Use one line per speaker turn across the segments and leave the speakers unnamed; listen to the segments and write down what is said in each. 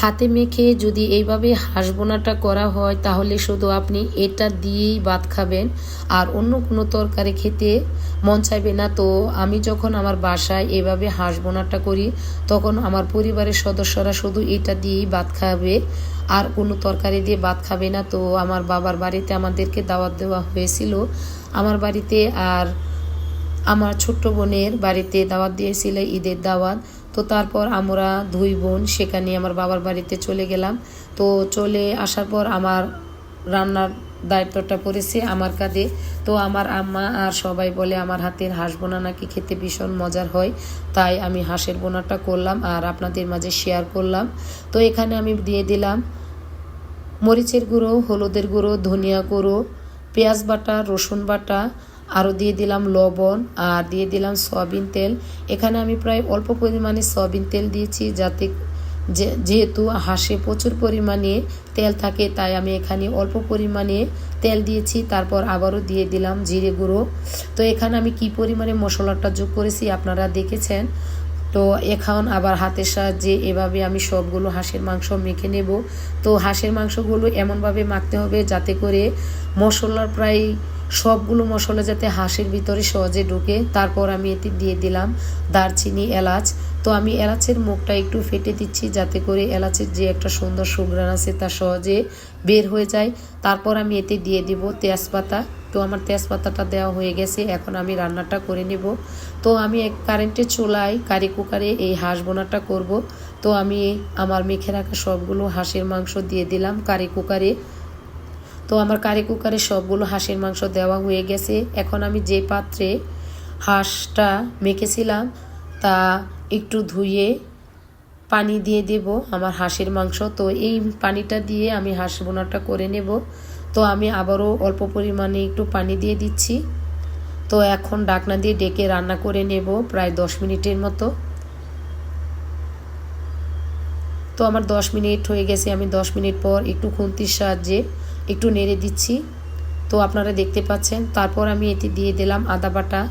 হাতে মেখে যদি এইভাবে হাঁস বোনাটা করা হয় তাহলে শুধু আপনি এটা দিয়েই ভাত খাবেন, আর অন্য কোনো তরকারি খেতে মন চাইবে না। তো আমি যখন আমার বাসায় এভাবে হাঁস বোনাটা করি তখন আমার পরিবারের সদস্যরা শুধু এটা দিয়েই ভাত খাবে, আর কোনো তরকারি দিয়ে ভাত খাবে না। তো আমার বাবার বাড়িতে আমাদেরকে দাওয়াত দেওয়া হয়েছিল আমার বাড়িতে, আর আমার ছোট্ট বোনের বাড়িতে দাওয়াত দিয়েছিল, ঈদের দাওয়াত। তো তারপর আমরা দুই বোন সেখানে আমার বাবার বাড়িতে চলে গেলাম। তো চলে আসার পর আমার রান্নার দায়িত্বটা পড়েছে আমার কাঁধে। তো আমার আম্মা আর সবাই বলে আমার হাতের হাঁস বোনা নাকি খেতে ভীষণ মজার হয়, তাই আমি হাঁসের বোনাটা করলাম আর আপনাদের মাঝে শেয়ার করলাম। তো এখানে আমি দিয়ে দিলাম মরিচের গুঁড়ো, হলুদের গুঁড়ো, ধনিয়া গুঁড়ো, পেঁয়াজ বাটা, রসুন বাটা, আরও দিয়ে দিলাম লবণ, আর দিয়ে দিলাম সয়াবিন তেল। এখানে আমি প্রায় অল্প পরিমাণে সয়াবিন তেল দিয়েছি, যাতে যেহেতু হাঁসে প্রচুর পরিমাণে তেল থাকে তাই আমি এখানে অল্প পরিমাণে তেল দিয়েছি। তারপর আবারও দিয়ে দিলাম জিরে গুঁড়ো। তো এখানে আমি কি পরিমাণে মশলাটা যোগ করেছি আপনারা দেখেছেন। তো এখন আবার হাতের সাহায্যে এভাবে আমি সবগুলো হাঁসের মাংস মেখে নেব। তো হাঁসের মাংসগুলো এমনভাবে মাখতে হবে যাতে করে মশলার প্রায় সবগুলো মশলা যাতে হাঁসের ভিতরে সহজে ঢুকে। তারপর আমি এতে দিয়ে দিলাম দারচিনি, এলাচ। তো আমি এলাচের মুখটা একটু ফেটে দিচ্ছি যাতে করে এলাচের যে একটা সুন্দর সুঘ্রাণ আছে তা সহজে বের হয়ে যায়। তারপর আমি এতে দিয়ে দিব তেজপাতা। তো আমার তেজপাতাটা দেওয়া হয়ে গেছে, এখন আমি রান্নাটা করে নেব। তো আমি কারেন্টের চুলায় কারি কুকারে এই হাঁস বোনাটা করব। তো আমি আমার মেখে রাখা সবগুলো হাঁসের মাংস দিয়ে দিলাম কারি কুকারে। তো আমার কারি কুকারে সবগুলো হাঁসের মাংস দেওয়া হয়ে গেছে। এখন আমি যে পাত্রে হাঁসটা মেখেছিলাম তা একটু ধুয়ে পানি দিয়ে দেব আমার হাঁসের মাংস। তো এই পানিটা দিয়ে আমি হাঁস বোনাটা করে নেব। তো আমি আবারও অল্প পরিমাণে একটু পানি দিয়ে দিচ্ছি। তো এখন ঢাকনা দিয়ে ডেকে রান্না করে নেব প্রায় 10 মিনিটের মতো। তো আমার 10 মিনিট হয়ে গেছে, আমি 10 মিনিট পর একটু খুন্তির সাহায্যে একটু নেড়ে দিচ্ছি। তো আপনারা দেখতে পাচ্ছেন। তারপর আমি এতে দিয়ে দিলাম আদা বাটা।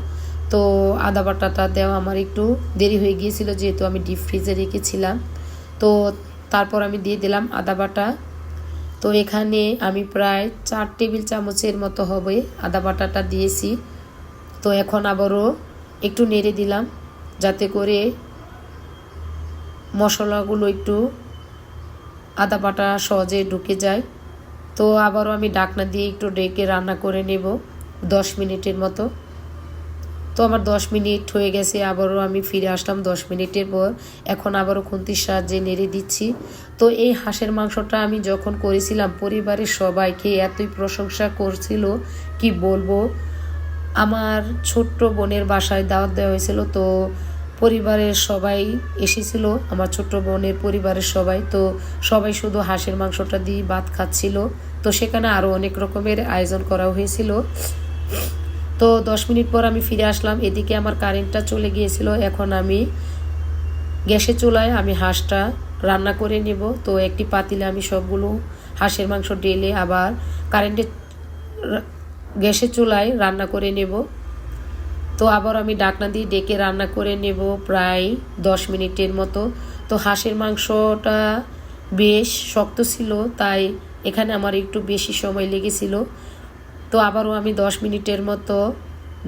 তো আদা বাটাটা দেওয়া আমার একটু দেরি হয়ে গিয়েছিল যেহেতু আমি ডিপ ফ্রিজে রেখেছিলাম। তো তারপর আমি দিয়ে দিলাম আদা বাটা। তো এখানে আমি প্রায় 4 টেবিল চামচের মতো হবে আদা বাটাটা দিয়েছি। তো এখন আবারও একটু নেড়ে দিলাম যাতে করে মশলাগুলো একটু আদা বাটা সহজে ঢুকে যায়। তো আবারও আমি ঢাকনা দিয়ে একটু ডেকে রান্না করে নেব 10 মিনিটের মতো। তো আমার 10 মিনিট হয়ে গেছে, আবারও আমি ফিরে আসলাম 10 মিনিটের পর। এখন আবারও খুন্তির সাহায্যে নেড়ে দিচ্ছি। তো এই হাঁসের মাংসটা আমি যখন করেছিলাম পরিবারের সবাইকে এতই প্রশংসা করছিল কি বলবো। আমার ছোট্ট বোনের বাসায় দাওয়াত দেওয়া হয়েছিল, তো পরিবারের সবাই এসেছিল, আমার ছোট্ট বোনের পরিবারের সবাই। তো সবাই শুধু হাঁসের মাংসটা দিয়ে ভাত খাচ্ছিল। তো সেখানে আরও অনেক রকমের আয়োজন করা হয়েছিল। তো 10 মিনিট পর আমি ফিরে আসলাম, এদিকে আমার কারেন্টটা চলে গিয়েছিল। এখন আমি গ্যাসের চুলায় আমি হাঁসটা রান্না করে নেব। তো একটি পাতিলে আমি সবগুলো হাঁসের মাংস ঢেলে আবার গ্যাসের চুলায় রান্না করে নেব। তো আবার আমি ঢাকনা দিয়ে ডেকে রান্না করে নেব প্রায় 10 মিনিটের মতো। তো হাঁসের মাংসটা বেশ শক্ত ছিল তাই এখানে আমার একটু বেশি সময় লেগেছিল। তো আবারও আমি 10 মিনিটের মতো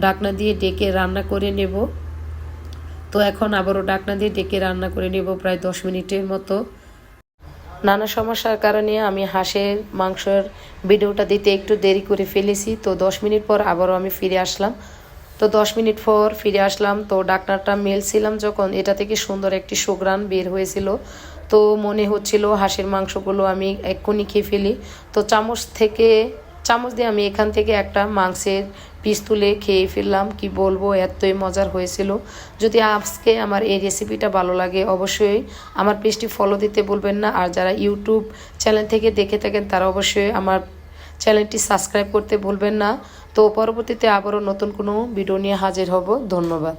ঢাকনা দিয়ে ডেকে রান্না করে নেব। তো এখন আবারও ঢাকনা দিয়ে ডেকে রান্না করে নেব প্রায় 10 মিনিটের মতো। নানা সমস্যার কারণে আমি হাঁসের মাংসের ভিডিওটা দিতে একটু দেরি করে ফেলেছি। তো 10 মিনিট পর আবারও আমি ফিরে আসলাম। তো 10 মিনিট পর ফিরে আসলাম। তো ঢাকনাটা মেলছিলাম যখন, এটা থেকে সুন্দর একটি সুঘ্রাণ বের হয়েছিল। তো মনে হচ্ছিল হাঁসের মাংসগুলো আমি এক্ষুনি খেয়ে ফেলি। তো চামচ দিয়ে আমি এখান থেকে একটা মাংসের পিস তুলে খেয়ে ফেললাম। কি বলবো, এতই মজার হয়েছিল। যদি আজকে আমার এই রেসিপিটা ভালো লাগে অবশ্যই আমার পেজটি ফলো দিতে ভুলবেন না। আর যারা ইউটিউব চ্যানেল থেকে দেখে থাকেন তারা অবশ্যই আমার চ্যানেলটি সাবস্ক্রাইব করতে ভুলবেন না। তো পরবর্তীতে আবারও নতুন কোনো ভিডিও নিয়ে হাজির হব। ধন্যবাদ।